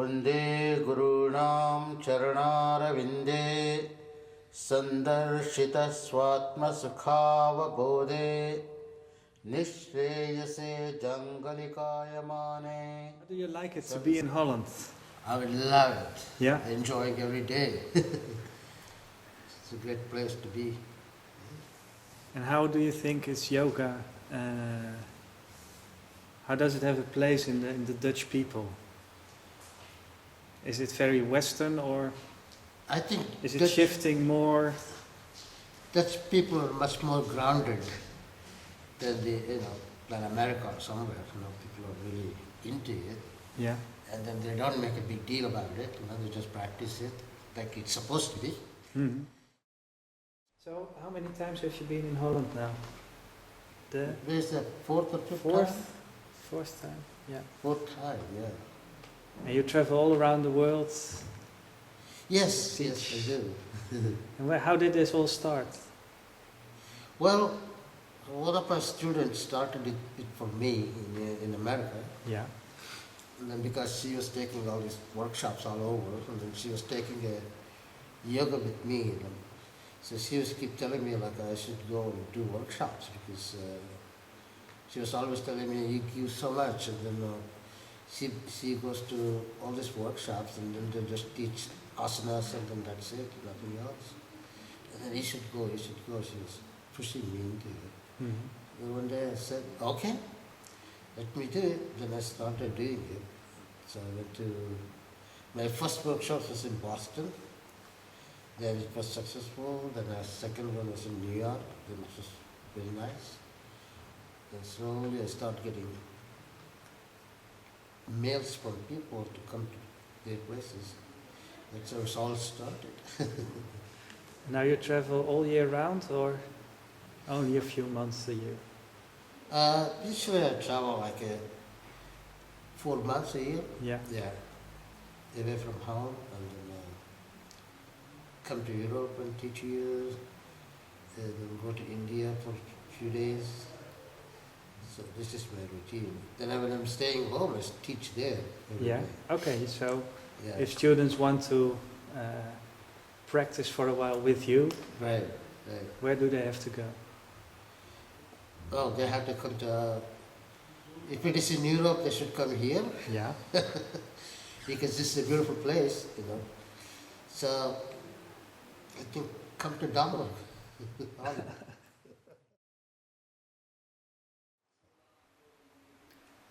Vande Gurunam Charanaravinde Sandarshita Swatma Sukhavabodhe Nishreyase Jangalikayamane. How do you like it to be in Holland? I would love it. Yeah? Enjoying every day. It's a great place to be. And how do you think is yoga, how does it have a place in the Dutch people? Is it very Western, or I think is it shifting more? Dutch people are much more grounded than than America or somewhere. People are really into it. Yeah. And then they don't make a big deal about it. They just practice it like it's supposed to be. Mm-hmm. So, how many times have you been in Holland now? This is the fourth or fifth time? Fourth time, yeah. Fourth time, yeah. And you travel all around the world? Yes, I do. And how did this all start? Well, one of my students started it for me in America. Yeah. And then because she was taking all these workshops all over, and then she was taking a yoga with me. So she was keep telling me like I should go and do workshops because she was always telling me you give so much, and then she goes to all these workshops and then they just teach asanas and then that's it, nothing else. And then you should go. She was pushing me into it. Mm-hmm. And one day I said, okay, let me do it. Then I started doing it. So I went to, my first workshop was in Boston. Then it was successful. Then the second one was in New York. Then it was very nice. Then slowly I started getting mails from people to come to their places. That's how it all started. Now you travel all year round, or only a few months a year? Usually I travel like 4 months a year. Yeah. Yeah. Away from home and then come to Europe and teach years. Then go to India for a few days. So this is my routine. Then when I'm staying home, I teach there. Yeah. Day. Okay. So Yeah. if students want to practice for a while with you, Right. where do they have to go? Oh, they have to come to. If it is in Europe, they should come here. Yeah. Because this is a beautiful place, So I think come to Denmark.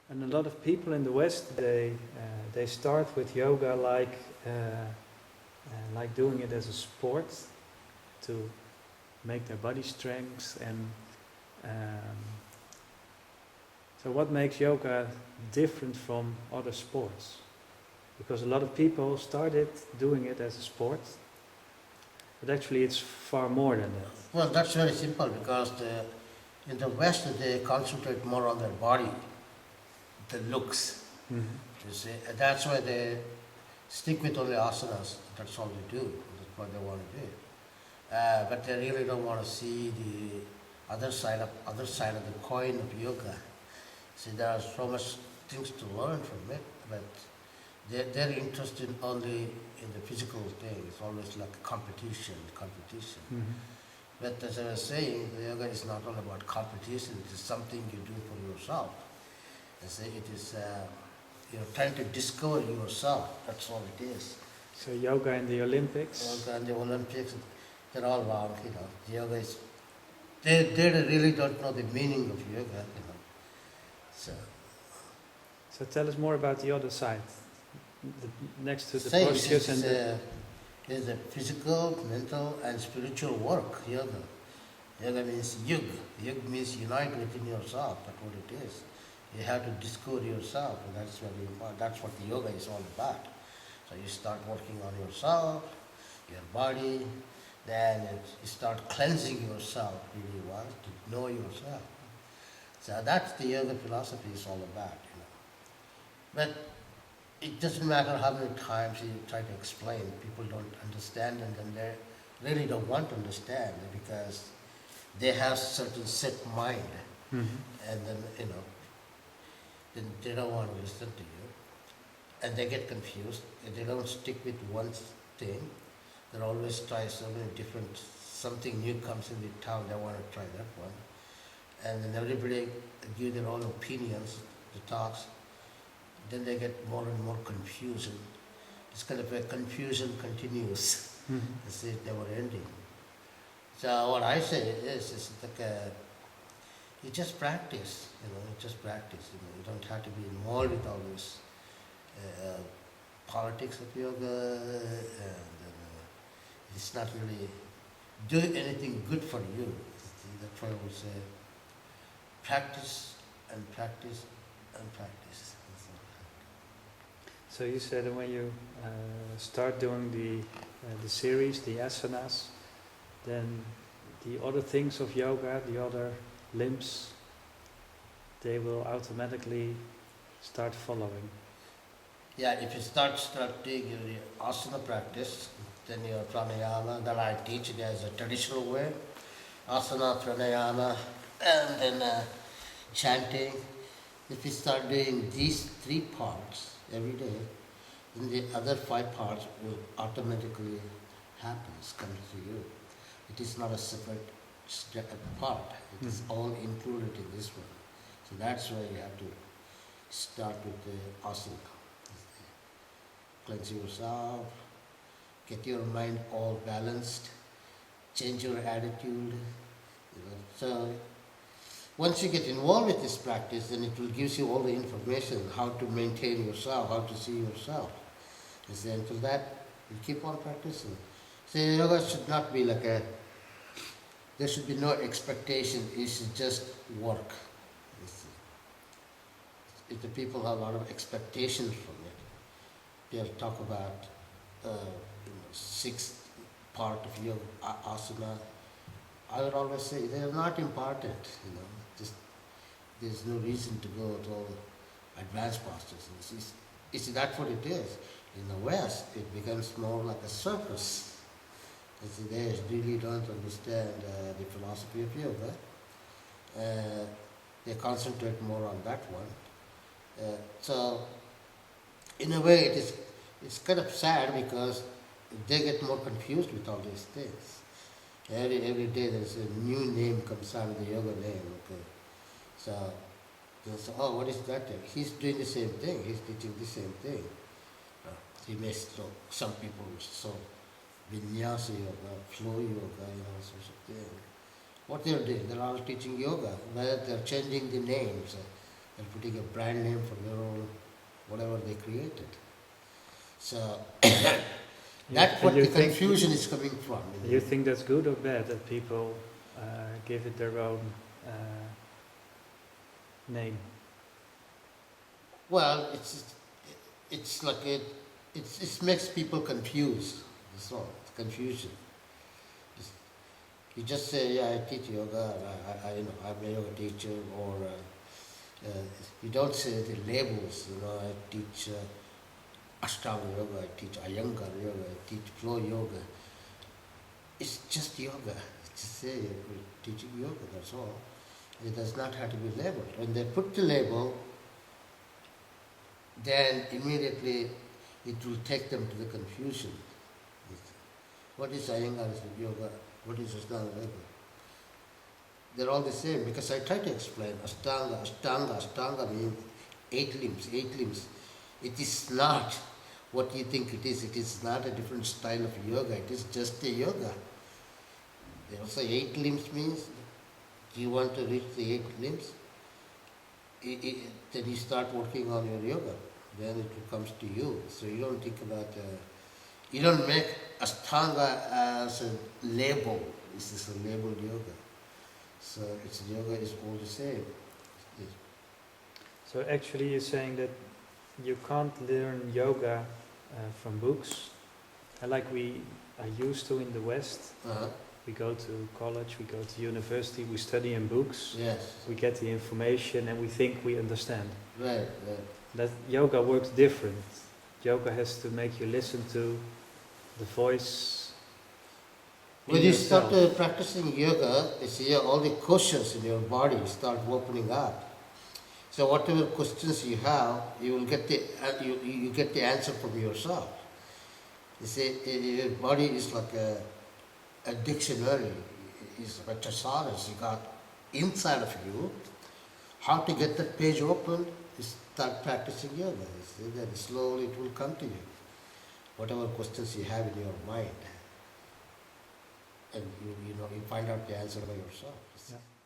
And a lot of people in the West, they start with yoga like doing it as a sport to make their body strength. And so what makes yoga different from other sports? Because a lot of people started doing it as a sport, but actually it's far more than that. Well, that's very simple because in the West they concentrate more on their body, the looks. Mm-hmm. You see, and that's why they stick with only asanas. That's all they do. That's what they want to do. But they really don't want to see the other side of the coin of yoga. See, there are so much things to learn from it, but they're interested only in the physical thing. It's always like a competition. Mm-hmm. But as I was saying, the yoga is not all about competition. It is something you do for yourself. I say it is you're trying to discover yourself. That's all it is. So yoga in the Olympics. Yoga and the Olympics, they're all wrong. The yoga is. They really don't know the meaning of yoga. So tell us more about the other side. Next to the Same, postures and is a physical, mental, and spiritual work. Yoga. Yoga means yug. Yug means unite within yourself. That's what it is. You have to discover yourself, and that's very important. That's what the yoga is all about. So you start working on yourself, your body, then you start cleansing yourself really well to know yourself. So that's the yoga philosophy is all about. But it doesn't matter how many times you try to explain, people don't understand, and then they really don't want to understand because they have certain set mind, mm-hmm. and then then they don't want to listen to you. and they get confused. And they don't stick with one thing. They always try so many different, something new comes in the town, they want to try that one. And then everybody give their own opinions, the talks. Then they get more and more confusion. It's kind of a confusion continues. It's never ending. So what I say is like you just practice, you just practice. You don't have to be involved with all this politics of yoga, and it's not really doing anything good for you. That's why I would say practice and practice and practice. So you said that when you start doing the series, the asanas, then the other things of yoga, the other limbs, they will automatically start following. Yeah, if you start doing your asana practice, then your pranayama that I teach it as a traditional way, asana, pranayama, and then chanting. If you start doing these 3 parts every day, then the other 5 parts will automatically happen, come to you. It is not a separate part. It is all included in this one. So that's why you have to start with the asana. Cleanse yourself, get your mind all balanced, change your attitude. So once you get involved with this practice, then it will give you all the information how to maintain yourself, how to see yourself. And so until that, you keep on practicing. So yoga should not be like there should be no expectation, it should just work. If the people have a lot of expectations from it, they'll talk about 6th part of yoga asana. I would always say they're not important, just there's no reason to go to all advanced postures. That's what it is. In the West, it becomes more like a circus. They really don't understand the philosophy of yoga. They concentrate more on that one. So, in a way, it's kind of sad because they get more confused with all these things. Every day there's a new name comes out of the yoga name. Okay, so they'll say, "Oh, what is that?" He's doing the same thing. He's teaching the same thing. He may some people so vinyasa yoga, flow yoga, sorts of thing. What they're doing, they're all teaching yoga. They're changing the names. They're putting a brand name for their own whatever they created. So that's what the confusion is coming from. You think that's good or bad that people give it their own name? Well, it's like it makes people confused. That's all. It's confusion. You just say, "Yeah, I teach yoga. I'm a yoga teacher," or you don't say the labels. I teach Ashtanga Yoga. I teach Iyengar Yoga. I teach Flow Yoga. It's just yoga. Just say you're teaching yoga. That's all. It does not have to be labeled. When they put the label, then immediately it will take them to the confusion. What is Iyengar Yoga? What is Ashtanga Yoga? They're all the same because I try to explain Ashtanga means 8 limbs. It is not what you think it is. It is not a different style of yoga. It is just a yoga. They also 8 limbs means you want to reach the 8 limbs. Then you start working on your yoga. Then it comes to you. So you don't think about, you don't make Ashtanga as a label. This is a labeled yoga. So its yoga is all the same. So actually you're saying that you can't learn yoga from books, like we are used to in the West. We go to college, we go to university, we study in books. Yes. We get the information and we think we understand. Right. That yoga works different. Yoga has to make you listen to the voice. When you start practicing yoga, all the koshas in your body start opening up. So whatever questions you have, you will get you get the answer from yourself. You see, your body is like a dictionary, is like a thesaurus you got inside of you. How to get that page open is start practicing yoga. You see, then slowly it will come to you. Whatever questions you have in your mind, and you find out the answer by yourself. You see. Yeah.